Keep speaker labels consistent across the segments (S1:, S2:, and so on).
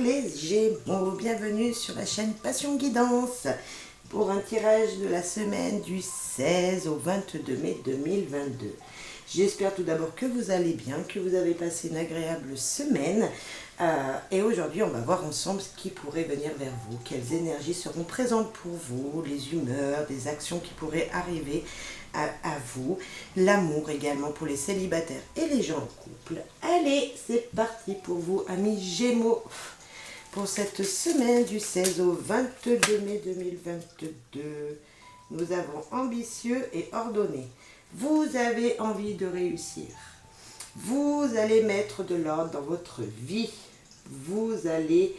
S1: les Gémeaux, bienvenue sur la chaîne Passion Guidance pour un tirage de la semaine du 16 au 22 mai 2022. J'espère tout d'abord que vous allez bien, que vous avez passé une agréable semaine et aujourd'hui on va voir ensemble ce qui pourrait venir vers vous, quelles énergies seront présentes pour vous, les humeurs, des actions qui pourraient arriver à vous, l'amour également pour les célibataires et les gens en couple. Allez, c'est parti pour vous amis Gémeaux pour cette semaine du 16 au 22 mai 2022. Nous avons ambitieux et ordonné. Vous avez envie de réussir. Vous allez mettre de l'ordre dans votre vie. Vous allez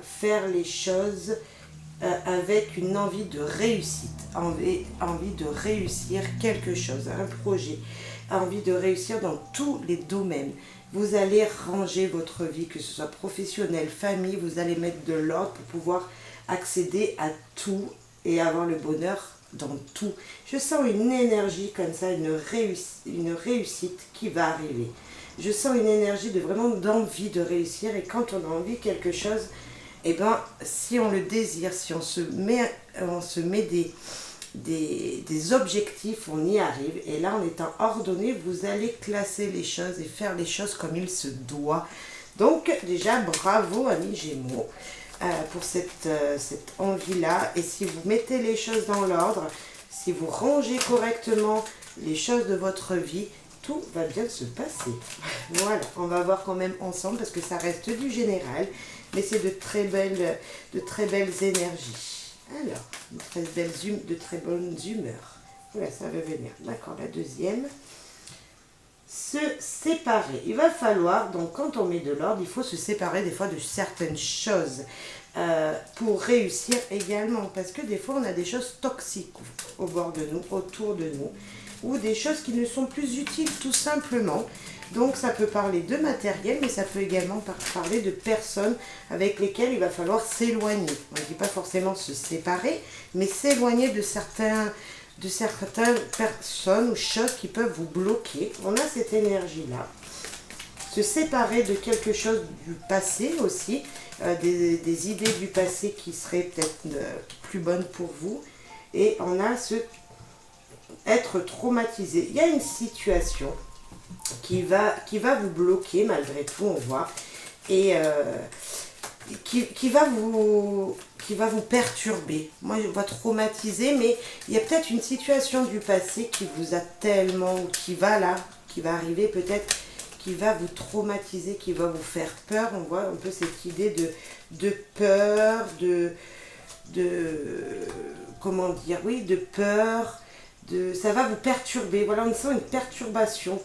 S1: faire les choses avec une envie de réussite, envie de réussir quelque chose, un projet, envie de réussir dans tous les domaines. Vous allez ranger votre vie, que ce soit professionnelle, famille, vous allez mettre de l'ordre pour pouvoir accéder à tout et avoir le bonheur dans tout. Je sens une énergie comme ça, une réussite qui va arriver. Je sens une énergie de vraiment d'envie de réussir, et quand on a envie de quelque chose, eh ben, si on le désire, si on se met des objectifs, on y arrive. Et là, en étant ordonné, vous allez classer les choses et faire les choses comme il se doit. Donc, déjà, bravo, amis Gémeaux, pour cette envie-là. Et si vous mettez les choses dans l'ordre, si vous rangez correctement les choses de votre vie, tout va bien se passer. Voilà, on va voir quand même ensemble parce que ça reste du général, mais c'est de très belles énergies. Alors, de très bonnes humeurs. Voilà, ça va venir. D'accord, la deuxième. Se séparer. Il va falloir, donc quand on met de l'ordre, il faut se séparer des fois de certaines choses pour réussir également. Parce que des fois, on a des choses toxiques au bord de nous, autour de nous, ou des choses qui ne sont plus utiles tout simplement. Donc ça peut parler de matériel, mais ça peut également parler de personnes avec lesquelles il va falloir s'éloigner. On ne dit pas forcément se séparer, mais s'éloigner de certaines personnes ou choses qui peuvent vous bloquer. On a cette énergie-là. Se séparer de quelque chose du passé aussi, des idées du passé qui seraient peut-être plus bonnes pour vous. Et on a être traumatisé. Il y a une situation qui va vous bloquer malgré tout, on voit, et qui va vous perturber. Moi, je vois traumatiser, mais il y a peut-être une situation du passé qui vous a tellement, qui va arriver peut-être, qui va vous traumatiser, qui va vous faire peur. On voit un peu cette idée de peur, comment dire, oui, de peur. Ça va vous perturber. Voilà, on sent une perturbation,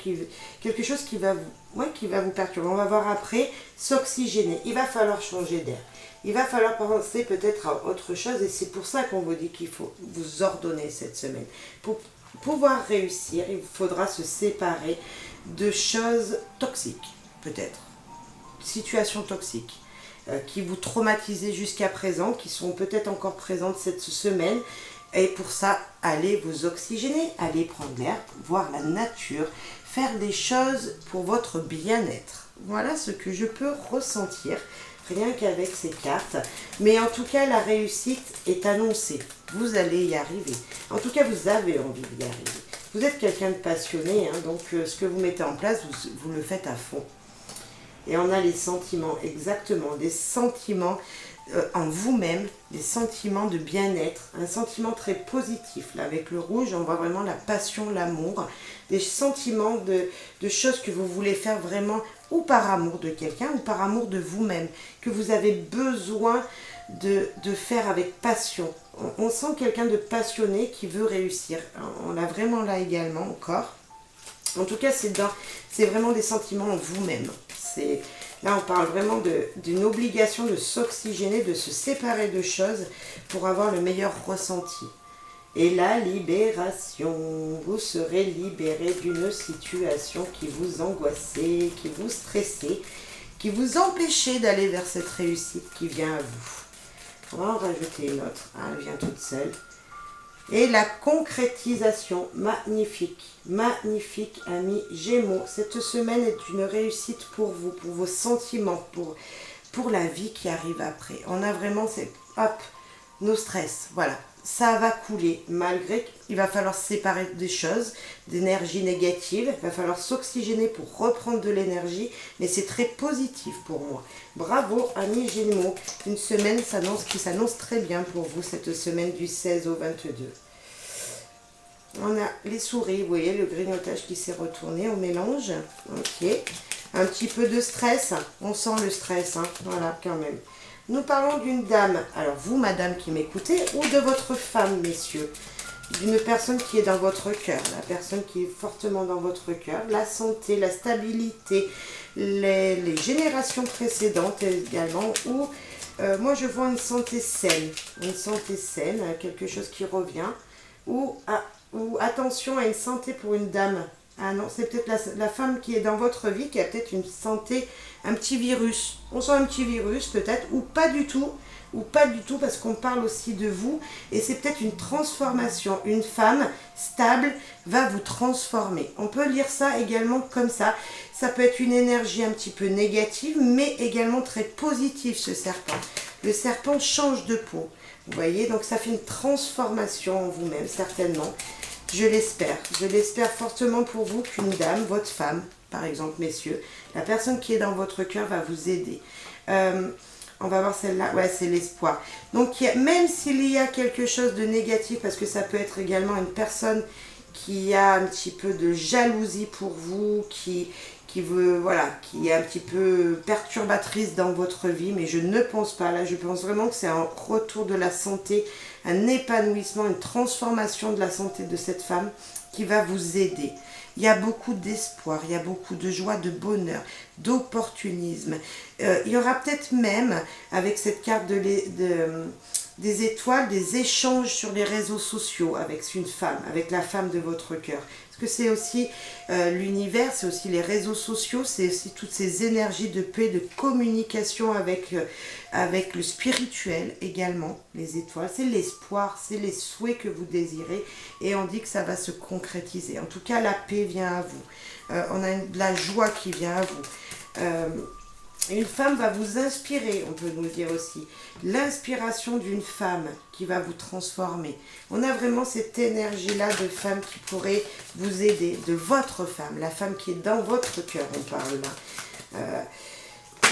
S1: quelque chose qui va vous perturber. On va voir après, s'oxygéner. Il va falloir changer d'air. Il va falloir penser peut-être à autre chose, et c'est pour ça qu'on vous dit qu'il faut vous ordonner cette semaine. Pour pouvoir réussir, il faudra se séparer de choses toxiques, peut-être. Situations toxiques qui vous traumatisaient jusqu'à présent, qui sont peut-être encore présentes cette semaine. Et pour ça, allez vous oxygéner, allez prendre l'air, voir la nature, faire des choses pour votre bien-être. Voilà ce que je peux ressentir, rien qu'avec ces cartes. Mais en tout cas, la réussite est annoncée. Vous allez y arriver. En tout cas, vous avez envie d'y arriver. Vous êtes quelqu'un de passionné, hein, donc ce que vous mettez en place, vous le faites à fond. Et on a les sentiments, exactement, des sentiments en vous-même, des sentiments de bien-être, un sentiment très positif. Là, avec le rouge, on voit vraiment la passion, l'amour, des sentiments de choses que vous voulez faire vraiment, ou par amour de quelqu'un, ou par amour de vous-même, que vous avez besoin de faire avec passion. On sent quelqu'un de passionné qui veut réussir. On l'a vraiment là également encore. En tout cas, c'est vraiment des sentiments en vous-même. Là, on parle vraiment d'une obligation de s'oxygéner, de se séparer de choses pour avoir le meilleur ressenti. Et la libération, vous serez libéré d'une situation qui vous angoissait, qui vous stressait, qui vous empêchait d'aller vers cette réussite qui vient à vous. On va en rajouter une autre, elle vient toute seule. Et la concrétisation, magnifique, magnifique, amis Gémeaux. Cette semaine est une réussite pour vous, pour vos sentiments, pour la vie qui arrive après. On a vraiment, hop, nos stress, voilà. Ça va couler, malgré qu'il va falloir se séparer des choses, d'énergie négative, il va falloir s'oxygéner pour reprendre de l'énergie, mais c'est très positif pour moi. Bravo, amis Gémeaux, une semaine qui s'annonce très bien pour vous, cette semaine du 16 au 22. On a les souris, vous voyez, le grignotage qui s'est retourné au mélange, ok. Un petit peu de stress, on sent le stress, hein. Voilà, quand même. Nous parlons d'une dame, alors vous, madame qui m'écoutez, ou de votre femme, messieurs, d'une personne qui est dans votre cœur, la personne qui est fortement dans votre cœur, la santé, la stabilité, les générations précédentes également, ou moi je vois une santé saine, quelque chose qui revient, ou attention à une santé pour une dame. Ah non, c'est peut-être la femme qui est dans votre vie qui a peut-être une santé, un petit virus. On sent un petit virus peut-être, ou pas du tout, parce qu'on parle aussi de vous, et c'est peut-être une transformation. Une femme stable va vous transformer. On peut lire ça également comme ça. Ça peut être une énergie un petit peu négative, mais également très positive, ce serpent. Le serpent change de peau. Vous voyez, donc ça fait une transformation en vous-même, certainement. Je l'espère fortement pour vous qu'une dame, votre femme, par exemple, messieurs, la personne qui est dans votre cœur va vous aider. On va voir celle-là, ouais, c'est l'espoir. Donc, même s'il y a quelque chose de négatif, parce que ça peut être également une personne qui a un petit peu de jalousie pour vous, qui veut, voilà, qui est un petit peu perturbatrice dans votre vie, mais je ne pense pas, là, je pense vraiment que c'est un retour de la santé, un épanouissement, une transformation de la santé de cette femme qui va vous aider. Il y a beaucoup d'espoir, il y a beaucoup de joie, de bonheur, d'opportunisme. Il y aura peut-être même, avec cette carte des étoiles, des échanges sur les réseaux sociaux avec une femme, avec la femme de votre cœur. Parce que c'est aussi l'univers, c'est aussi les réseaux sociaux, c'est aussi toutes ces énergies de paix, de communication avec le spirituel également, les étoiles. C'est l'espoir, c'est les souhaits que vous désirez et on dit que ça va se concrétiser. En tout cas, la paix vient à vous. On a de la joie qui vient à vous. Une femme va vous inspirer, on peut nous dire aussi. L'inspiration d'une femme qui va vous transformer. On a vraiment cette énergie-là de femme qui pourrait vous aider, de votre femme, la femme qui est dans votre cœur, on parle là.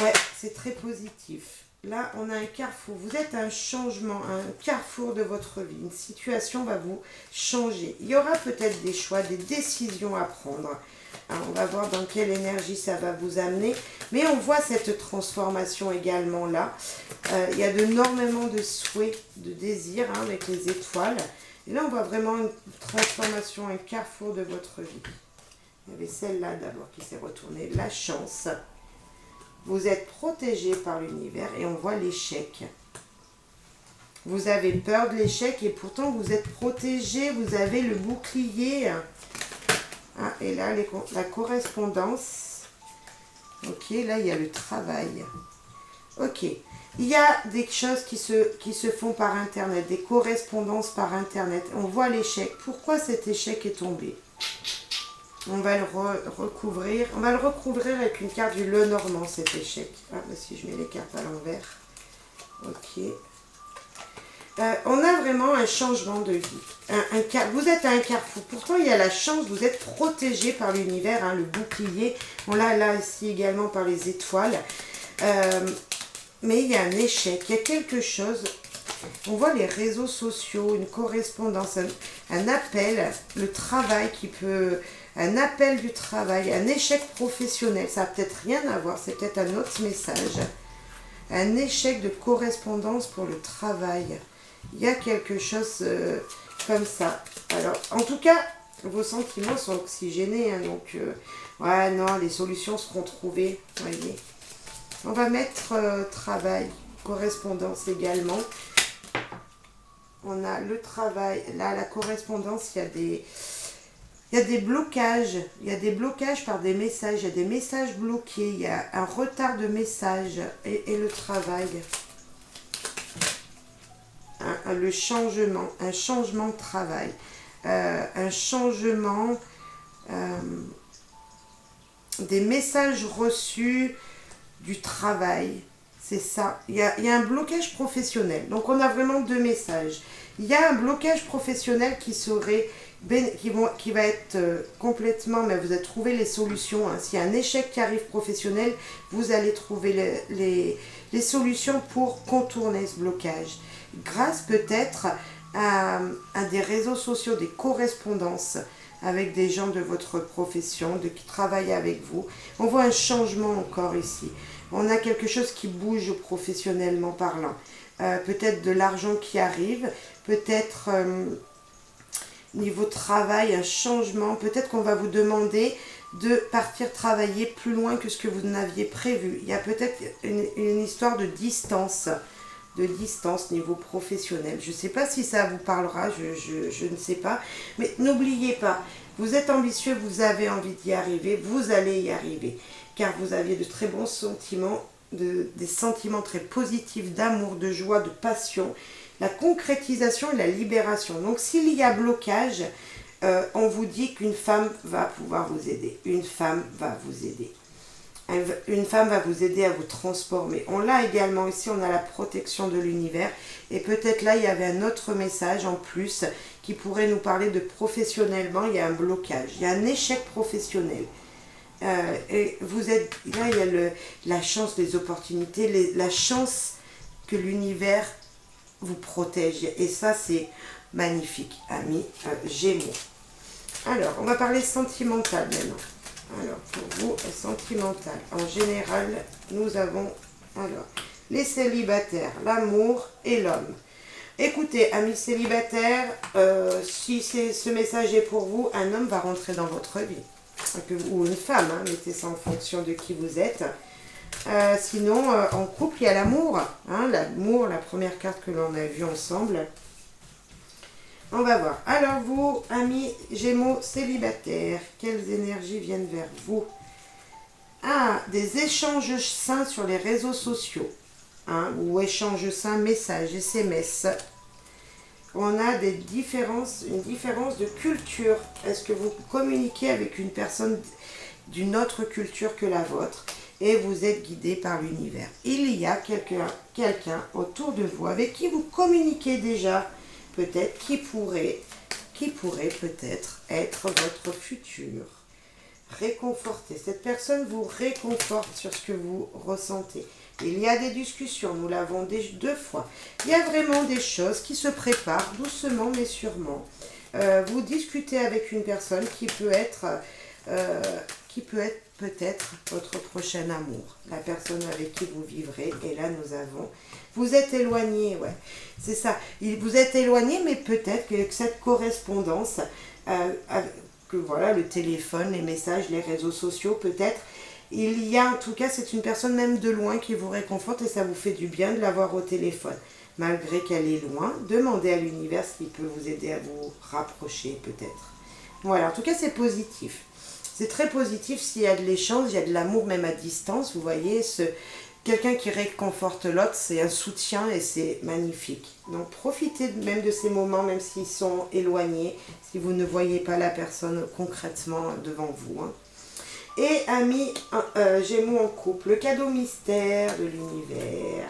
S1: Ouais, c'est très positif. Là, on a un carrefour. Vous êtes à un changement, un carrefour de votre vie. Une situation va vous changer. Il y aura peut-être des choix, des décisions à prendre. Alors, on va voir dans quelle énergie ça va vous amener. Mais on voit cette transformation également là. Il y a énormément de souhaits, de désirs avec les étoiles. Et là, on voit vraiment une transformation, un carrefour de votre vie. Il y avait celle-là d'abord qui s'est retournée. La chance. Vous êtes protégé par l'univers et on voit l'échec. Vous avez peur de l'échec et pourtant vous êtes protégé. Vous avez le bouclier. Ah, et là, la correspondance. Ok, là, il y a le travail. Ok. Il y a des choses qui se font par Internet, des correspondances par Internet. On voit l'échec. Pourquoi cet échec est tombé? On va le recouvrir. On va le recouvrir avec une carte du Lenormand, cet échec. Ah, bah si je mets les cartes à l'envers. Ok. On a vraiment un changement de vie. Vous êtes à un carrefour. Pourtant, il y a la chance. Vous êtes protégé par l'univers, hein, le bouclier. On l'a là ici également par les étoiles. Mais il y a un échec. Il y a quelque chose. On voit les réseaux sociaux, une correspondance, un appel, le travail qui peut... Un appel du travail, un échec professionnel. Ça n'a peut-être rien à voir. C'est peut-être un autre message. Un échec de correspondance pour le travail. Il y a quelque chose comme ça. Alors, en tout cas, vos sentiments sont oxygénés. Hein, donc, ouais, non, les solutions seront trouvées. Voyez. On va mettre travail, correspondance également. On a le travail. Là, la correspondance, il y a des blocages. Il y a des blocages par des messages. Il y a des messages bloqués. Il y a un retard de messages. Et le travail. Le changement. Un changement de travail. Un changement des messages reçus du travail. C'est ça. Il y a un blocage professionnel. Donc, on a vraiment deux messages. Il y a un blocage professionnel qui va être complètement, mais vous allez trouver les solutions. Hein. S'il y a un échec qui arrive professionnel, vous allez trouver les solutions pour contourner ce blocage. Grâce peut-être à des réseaux sociaux, des correspondances avec des gens de votre profession, qui travaillent avec vous. On voit un changement encore ici. On a quelque chose qui bouge professionnellement parlant. Peut-être de l'argent qui arrive, peut-être niveau travail, un changement. Peut-être qu'on va vous demander de partir travailler plus loin que ce que vous n'aviez prévu. Il y a peut-être une histoire de distance niveau professionnel. Je ne sais pas si ça vous parlera, je ne sais pas. Mais n'oubliez pas, vous êtes ambitieux, vous avez envie d'y arriver, vous allez y arriver. Car vous aviez de très bons sentiments, des sentiments très positifs d'amour, de joie, de passion, la concrétisation et la libération. Donc s'il y a blocage, on vous dit qu'une femme va pouvoir vous aider. Une femme va vous aider. Une femme va vous aider à vous transformer. On l'a également ici, on a la protection de l'univers. Et peut-être là, il y avait un autre message en plus qui pourrait nous parler de professionnellement. Il y a un blocage, il y a un échec professionnel. Et vous êtes là, il y a la chance, les opportunités, la chance que l'univers vous protège. Et ça, c'est magnifique, amis Gémeaux. Alors, on va parler sentimental maintenant. Alors, pour vous, sentimental. En général, nous avons alors les célibataires, l'amour et l'homme. Écoutez, amis célibataires, si ce message est pour vous, un homme va rentrer dans votre vie. Ou une femme, hein, mettez ça en fonction de qui vous êtes. Sinon, en couple, il y a l'amour. Hein, l'amour, la première carte que l'on a vue ensemble. On va voir. Alors vous, amis Gémeaux célibataires, quelles énergies viennent vers vous? Ah, des échanges sains sur les réseaux sociaux. Hein, ou échanges sains, messages, SMS. On a une différence de culture. Est-ce que vous communiquez avec une personne d'une autre culture que la vôtre et vous êtes guidé par l'univers? Il y a quelqu'un autour de vous avec qui vous communiquez déjà, peut-être, qui pourrait peut-être être votre futur. Réconforter. Cette personne vous réconforte sur ce que vous ressentez. Il y a des discussions, nous l'avons deux fois. Il y a vraiment des choses qui se préparent doucement mais sûrement. Vous discutez avec une personne qui peut être peut-être votre prochain amour. La personne avec qui vous vivrez. Et là, nous avons... Vous êtes éloigné, ouais. C'est ça. Vous êtes éloigné, mais peut-être que cette correspondance, que voilà, le téléphone, les messages, les réseaux sociaux, peut-être, il y a en tout cas, c'est une personne même de loin qui vous réconforte et ça vous fait du bien de l'avoir au téléphone. Malgré qu'elle est loin, demandez à l'univers s'il peut vous aider à vous rapprocher peut-être. Voilà, en tout cas c'est positif. C'est très positif s'il y a de l'échange, il y a de l'amour même à distance. Vous voyez, quelqu'un qui réconforte l'autre, c'est un soutien et c'est magnifique. Donc profitez même de ces moments, même s'ils sont éloignés, si vous ne voyez pas la personne concrètement devant vous. Hein. Et amis Gémeaux en couple, le cadeau mystère de l'univers.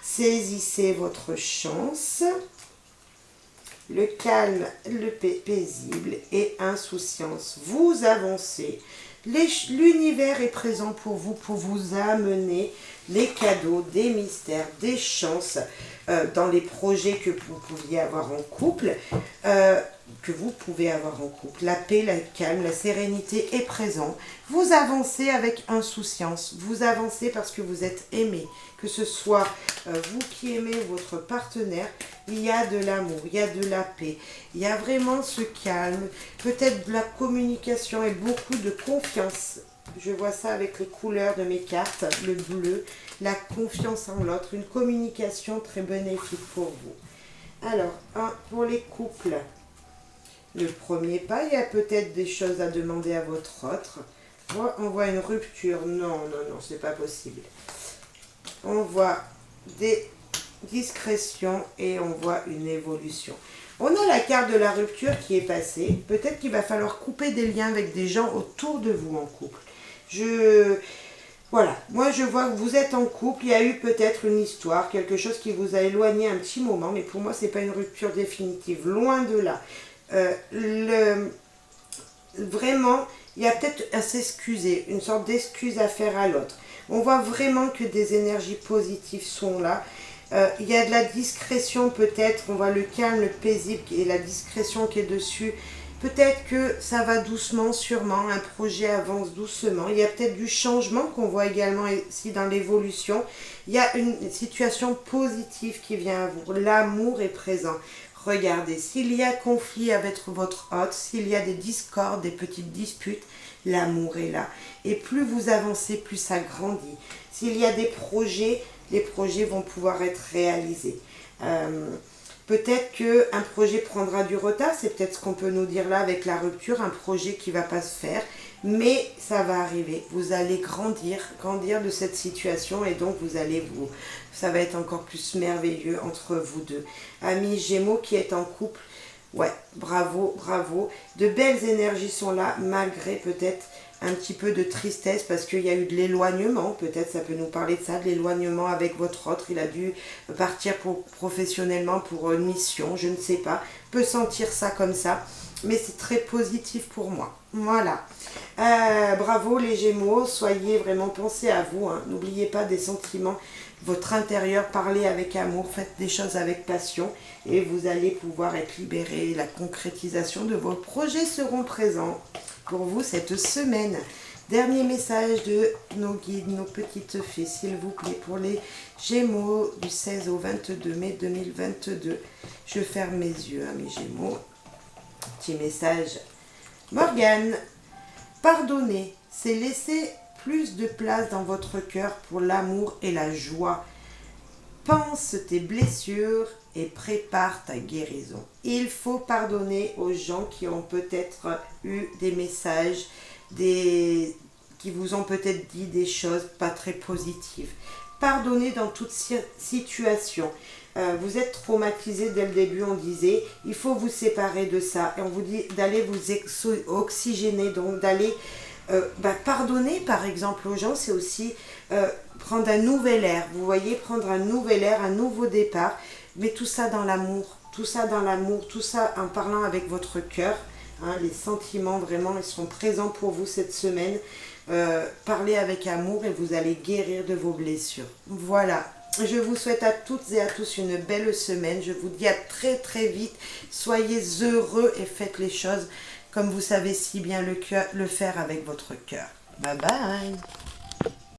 S1: Saisissez votre chance. Le calme, le paisible et insouciance. Vous avancez. L'univers est présent pour vous amener les cadeaux, des mystères, des chances dans les projets que vous pouviez avoir en couple, La paix, le calme, la sérénité est présent. Vous avancez avec insouciance. Vous avancez parce que vous êtes aimé. Que ce soit vous qui aimez votre partenaire, il y a de l'amour, il y a de la paix. Il y a vraiment ce calme, peut-être de la communication et beaucoup de confiance. Je vois ça avec les couleurs de mes cartes, le bleu, la confiance en l'autre, une communication très bénéfique pour vous. Alors, pour les couples, le premier pas, il y a peut-être des choses à demander à votre autre. On voit une rupture. Non, c'est pas possible. On voit des discrétions et on voit une évolution. On a la carte de la rupture qui est passée. Peut-être qu'il va falloir couper des liens avec des gens autour de vous en couple. Voilà, moi je vois que vous êtes en couple, il y a eu peut-être une histoire, quelque chose qui vous a éloigné un petit moment, mais pour moi c'est pas une rupture définitive, loin de là. Vraiment, il y a peut-être à s'excuser, une sorte d'excuse à faire à l'autre. On voit vraiment que des énergies positives sont là. Il y a de la discrétion peut-être, on voit le calme, le paisible et la discrétion qui est dessus. Peut-être que ça va doucement, sûrement, un projet avance doucement. Il y a peut-être du changement qu'on voit également ici dans l'évolution. Il y a une situation positive qui vient à vous. L'amour est présent. Regardez, s'il y a conflit avec votre hôte, s'il y a des discordes, des petites disputes, l'amour est là. Et plus vous avancez, plus ça grandit. S'il y a des projets, les projets vont pouvoir être réalisés. Peut-être qu'un projet prendra du retard, c'est peut-être ce qu'on peut nous dire là avec la rupture, un projet qui ne va pas se faire, mais ça va arriver. Vous allez grandir de cette situation et donc ça va être encore plus merveilleux entre vous deux. Amis Gémeaux qui est en couple, ouais, bravo, bravo. De belles énergies sont là malgré peut-être un petit peu de tristesse parce qu'il y a eu de l'éloignement, peut-être ça peut nous parler de ça, de l'éloignement avec votre autre, il a dû partir professionnellement pour une mission, je ne sais pas, peut sentir ça comme ça, mais c'est très positif pour moi. Voilà, bravo les Gémeaux, soyez vraiment, pensez à vous, hein. N'oubliez pas des sentiments, votre intérieur, parlez avec amour, faites des choses avec passion et vous allez pouvoir être libérés, la concrétisation de vos projets seront présents pour vous cette semaine. Dernier message de nos guides, nos petites fées, s'il vous plaît, pour les Gémeaux du 16 au 22 mai 2022. Je ferme mes yeux, hein, mes Gémeaux. Petit message. Morgane, pardonner, c'est laisser plus de place dans votre cœur pour l'amour et la joie. Pense tes blessures et prépare ta guérison. Il faut pardonner aux gens qui ont peut-être eu des messages, qui vous ont peut-être dit des choses pas très positives. Pardonnez dans toute situation. Vous êtes traumatisé dès le début, on disait, il faut vous séparer de ça. Et on vous dit d'aller vous oxygéner, donc d'aller pardonner par exemple aux gens, c'est aussi prendre un nouvel air. Vous voyez, prendre un nouvel air, un nouveau départ, mais tout ça dans l'amour, tout ça dans l'amour, tout ça en parlant avec votre cœur. Hein, les sentiments vraiment, ils seront présents pour vous cette semaine. Parlez avec amour et vous allez guérir de vos blessures. Voilà. Je vous souhaite à toutes et à tous une belle semaine. Je vous dis à très très vite. Soyez heureux et faites les choses comme vous savez si bien le faire avec votre cœur. Bye bye.